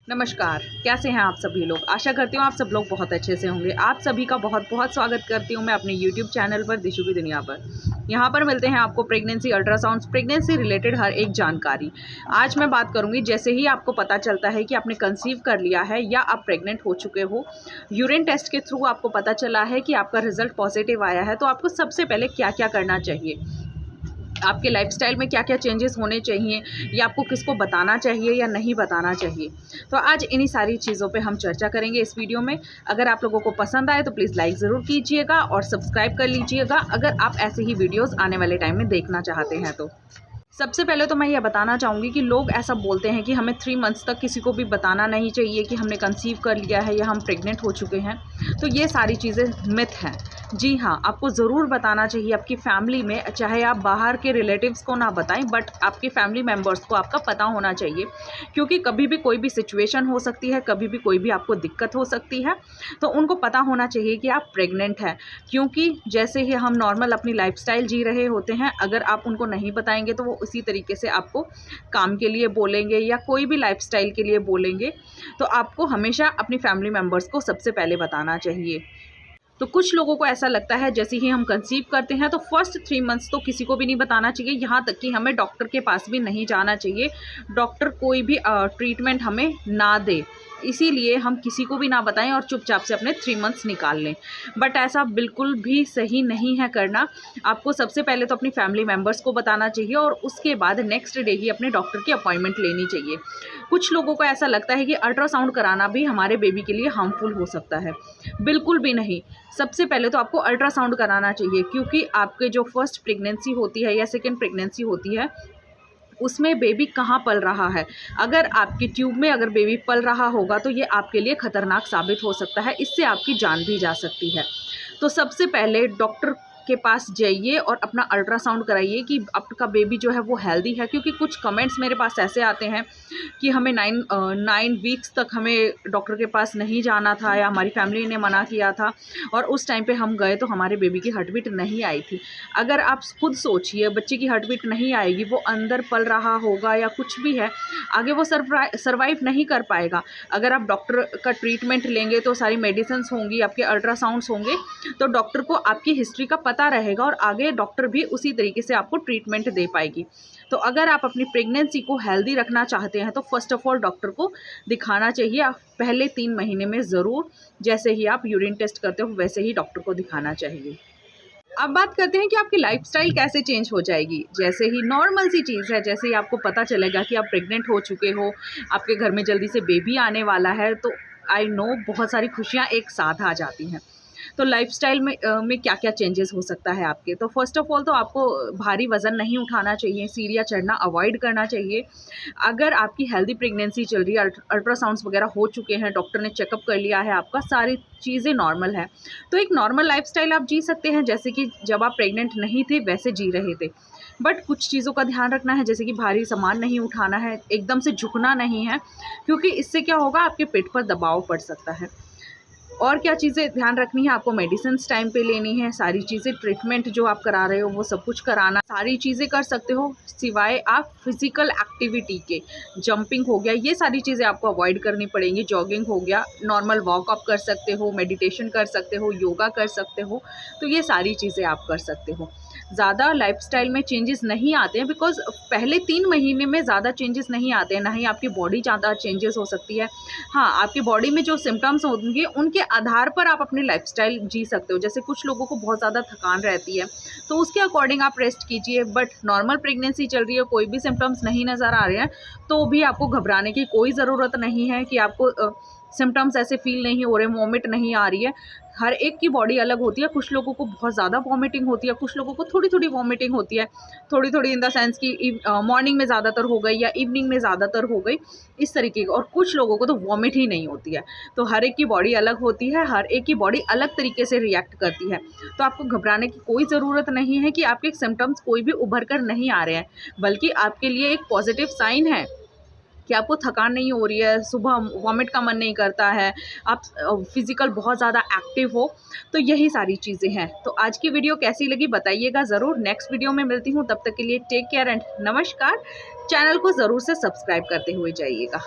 नमस्कार, कैसे हैं आप सभी लोग। आशा करती हूँ आप सब लोग बहुत अच्छे से होंगे। आप सभी का बहुत बहुत स्वागत करती हूँ मैं अपने YouTube चैनल पर दिशु की दुनिया पर। यहाँ पर मिलते हैं आपको प्रेगनेंसी, अल्ट्रासाउंड्स, प्रेगनेंसी रिलेटेड हर एक जानकारी। आज मैं बात करूँगी जैसे ही आपको पता चलता है कि आपने कंसीव कर लिया है या आप प्रेग्नेंट हो चुके हो, यूरिन टेस्ट के थ्रू आपको पता चला है कि आपका रिजल्ट पॉजिटिव आया है, तो आपको सबसे पहले क्या क्या करना चाहिए, आपके लाइफस्टाइल में क्या क्या चेंजेस होने चाहिए, या आपको किसको बताना चाहिए या नहीं बताना चाहिए। तो आज इन्हीं सारी चीज़ों पे हम चर्चा करेंगे इस वीडियो में। अगर आप लोगों को पसंद आए तो प्लीज़ लाइक ज़रूर कीजिएगा और सब्सक्राइब कर लीजिएगा अगर आप ऐसे ही वीडियोज़ आने वाले टाइम में देखना चाहते हैं तो। सबसे पहले तो मैं ये बताना चाहूँगी कि लोग ऐसा बोलते हैं कि हमें 3 मंथ्स तक किसी को भी बताना नहीं चाहिए कि हमने कंसीव कर लिया है या हम प्रेग्नेंट हो चुके हैं। तो ये सारी चीज़ें मिथ हैं। जी हाँ, आपको ज़रूर बताना चाहिए आपकी फैमिली में, चाहे आप बाहर के रिलेटिव्स को ना बताएं, बट आपके फैमिली मेम्बर्स को आपका पता होना चाहिए, क्योंकि कभी भी कोई भी सिचुएशन हो सकती है, कभी भी कोई भी आपको दिक्कत हो सकती है, तो उनको पता होना चाहिए कि आप प्रेग्नेंट हैं। क्योंकि जैसे ही हम नॉर्मल अपनी लाइफस्टाइल जी रहे होते हैं, अगर आप उनको नहीं बताएंगे तो वो उसी तरीके से आपको काम के लिए बोलेंगे या कोई भी लाइफस्टाइल के लिए बोलेंगे। तो आपको हमेशा अपनी फैमिली मेम्बर्स को सबसे पहले बताना चाहिए। तो कुछ लोगों को ऐसा लगता है जैसे ही हम कंसीव करते हैं तो फर्स्ट 3 मंथ्स तो किसी को भी नहीं बताना चाहिए, यहाँ तक कि हमें डॉक्टर के पास भी नहीं जाना चाहिए। डॉक्टर कोई भी ट्रीटमेंट हमें ना दे, इसीलिए हम किसी को भी ना बताएं और चुपचाप से अपने 3 मंथ्स निकाल लें। बट ऐसा बिल्कुल भी सही नहीं है करना। आपको सबसे पहले तो अपनी फैमिली मेम्बर्स को बताना चाहिए और उसके बाद नेक्स्ट डे ही अपने डॉक्टर की अपॉइंटमेंट लेनी चाहिए। कुछ लोगों को ऐसा लगता है कि अल्ट्रासाउंड कराना भी हमारे बेबी के लिए हार्मफुल हो सकता है। बिल्कुल भी नहीं। सबसे पहले तो आपको अल्ट्रासाउंड कराना चाहिए, क्योंकि आपके जो फर्स्ट प्रेगनेंसी होती है या सेकेंड प्रेगनेंसी होती है, उसमें बेबी कहाँ पल रहा है। अगर आपकी ट्यूब में अगर बेबी पल रहा होगा तो ये आपके लिए खतरनाक साबित हो सकता है, इससे आपकी जान भी जा सकती है। तो सबसे पहले डॉक्टर के पास जाइए और अपना अल्ट्रासाउंड कराइए कि आपका बेबी जो है वो हेल्दी है। क्योंकि कुछ कमेंट्स मेरे पास ऐसे आते हैं कि हमें 9 वीक्स तक हमें डॉक्टर के पास नहीं जाना था या हमारी फैमिली ने मना किया था और उस टाइम पे हम गए तो हमारे बेबी की हार्ट बीट नहीं आई थी। अगर आप खुद सोचिए, बच्चे की हार्ट बीट नहीं आएगी, वो अंदर पल रहा होगा या कुछ भी है, आगे वो सर्वाइव नहीं कर पाएगा। अगर आप डॉक्टर का ट्रीटमेंट लेंगे तो सारी मेडिसिन होंगी, आपके अल्ट्रासाउंड्स होंगे, तो डॉक्टर को आपकी हिस्ट्री का पता रहेगा और आगे डॉक्टर भी उसी तरीके से आपको ट्रीटमेंट दे पाएगी। तो अगर आप अपनी प्रेगनेंसी को हेल्दी रखना चाहते हैं तो फर्स्ट ऑफ ऑल डॉक्टर को दिखाना चाहिए। आप पहले 3 महीने में ज़रूर, जैसे ही आप यूरिन टेस्ट करते हो वैसे ही डॉक्टर को दिखाना चाहिए। अब बात करते हैं कि आपकी लाइफस्टाइल कैसे चेंज हो जाएगी। जैसे ही नॉर्मल सी चीज़ है, जैसे ही आपको पता चलेगा कि आप प्रेग्नेंट हो चुके हो, आपके घर में जल्दी से बेबी आने वाला है, तो आई नो बहुत सारी खुशियाँ एक साथ आ जाती हैं। तो लाइफस्टाइल में क्या क्या चेंजेस हो सकता है आपके। तो फर्स्ट ऑफ ऑल तो आपको भारी वज़न नहीं उठाना चाहिए, सीढ़ियाँ चढ़ना अवॉइड करना चाहिए। अगर आपकी हेल्दी प्रेगनेंसी चल रही है, अल्ट्रासाउंड्स वगैरह हो चुके हैं, डॉक्टर ने चेकअप कर लिया है आपका, सारी चीज़ें नॉर्मल है, तो एक नॉर्मल लाइफस्टाइल आप जी सकते हैं, जैसे कि जब आप प्रेग्नेंट नहीं थे वैसे जी रहे थे। बट कुछ चीज़ों का ध्यान रखना है, जैसे कि भारी सामान नहीं उठाना है, एकदम से झुकना नहीं है, क्योंकि इससे क्या होगा, आपके पेट पर दबाव पड़ सकता है। और क्या चीज़ें ध्यान रखनी है, आपको मेडिसिन टाइम पे लेनी है, सारी चीज़ें ट्रीटमेंट जो आप करा रहे हो वो सब कुछ कराना, सारी चीज़ें कर सकते हो सिवाय आप फिज़िकल एक्टिविटी के। जंपिंग हो गया, ये सारी चीज़ें आपको अवॉइड करनी पड़ेंगी। जॉगिंग हो गया, नॉर्मल वॉक आप कर सकते हो, मेडिटेशन कर सकते हो, योगा कर सकते हो, तो ये सारी चीज़ें आप कर सकते हो। ज़्यादा लाइफस्टाइल में चेंजेस नहीं आते हैं, बिकॉज़ पहले 3 महीने में ज़्यादा चेंजेस नहीं आते हैं, ना ही आपकी बॉडी ज़्यादा चेंजेस हो सकती है। हाँ, आपकी बॉडी में जो सिम्पटम्स होंगे उनके आधार पर आप अपनी लाइफस्टाइल जी सकते हो। जैसे कुछ लोगों को बहुत ज़्यादा थकान रहती है, तो उसके अकॉर्डिंग आप रेस्ट कीजिए। बट नॉर्मल प्रेगनेंसी चल रही है, कोई भी सिम्पटम्स नहीं नज़र आ रहे हैं, तो भी आपको घबराने की कोई ज़रूरत नहीं है कि आपको सिम्पटम्स ऐसे फ़ील नहीं हो रहे, वॉमिट नहीं आ रही है। हर एक की बॉडी अलग होती है, कुछ लोगों को बहुत ज़्यादा वॉमिटिंग होती है, कुछ लोगों को थोड़ी-थोड़ी वॉमिटिंग होती है, थोड़ी-थोड़ी इन द सेंस कि मॉर्निंग में ज़्यादातर हो गई या इवनिंग में ज़्यादातर हो गई, इस तरीके की। और कुछ लोगों को तो वॉमिट ही नहीं होती है। तो हर एक की बॉडी अलग होती है, हर एक की बॉडी अलग तरीके से रिएक्ट करती है। तो आपको घबराने की कोई ज़रूरत नहीं है कि आपके सिम्पटम्स कोई भी उभर कर नहीं आ रहे हैं, बल्कि आपके लिए एक पॉजिटिव साइन है कि आपको थकान नहीं हो रही है, सुबह वॉमिट का मन नहीं करता है, आप फिज़िकल बहुत ज़्यादा एक्टिव हो, तो यही सारी चीज़ें हैं। तो आज की वीडियो कैसी लगी बताइएगा ज़रूर। नेक्स्ट वीडियो में मिलती हूँ, तब तक के लिए टेक केयर एंड नमस्कार। चैनल को ज़रूर से सब्सक्राइब करते हुए जाइएगा।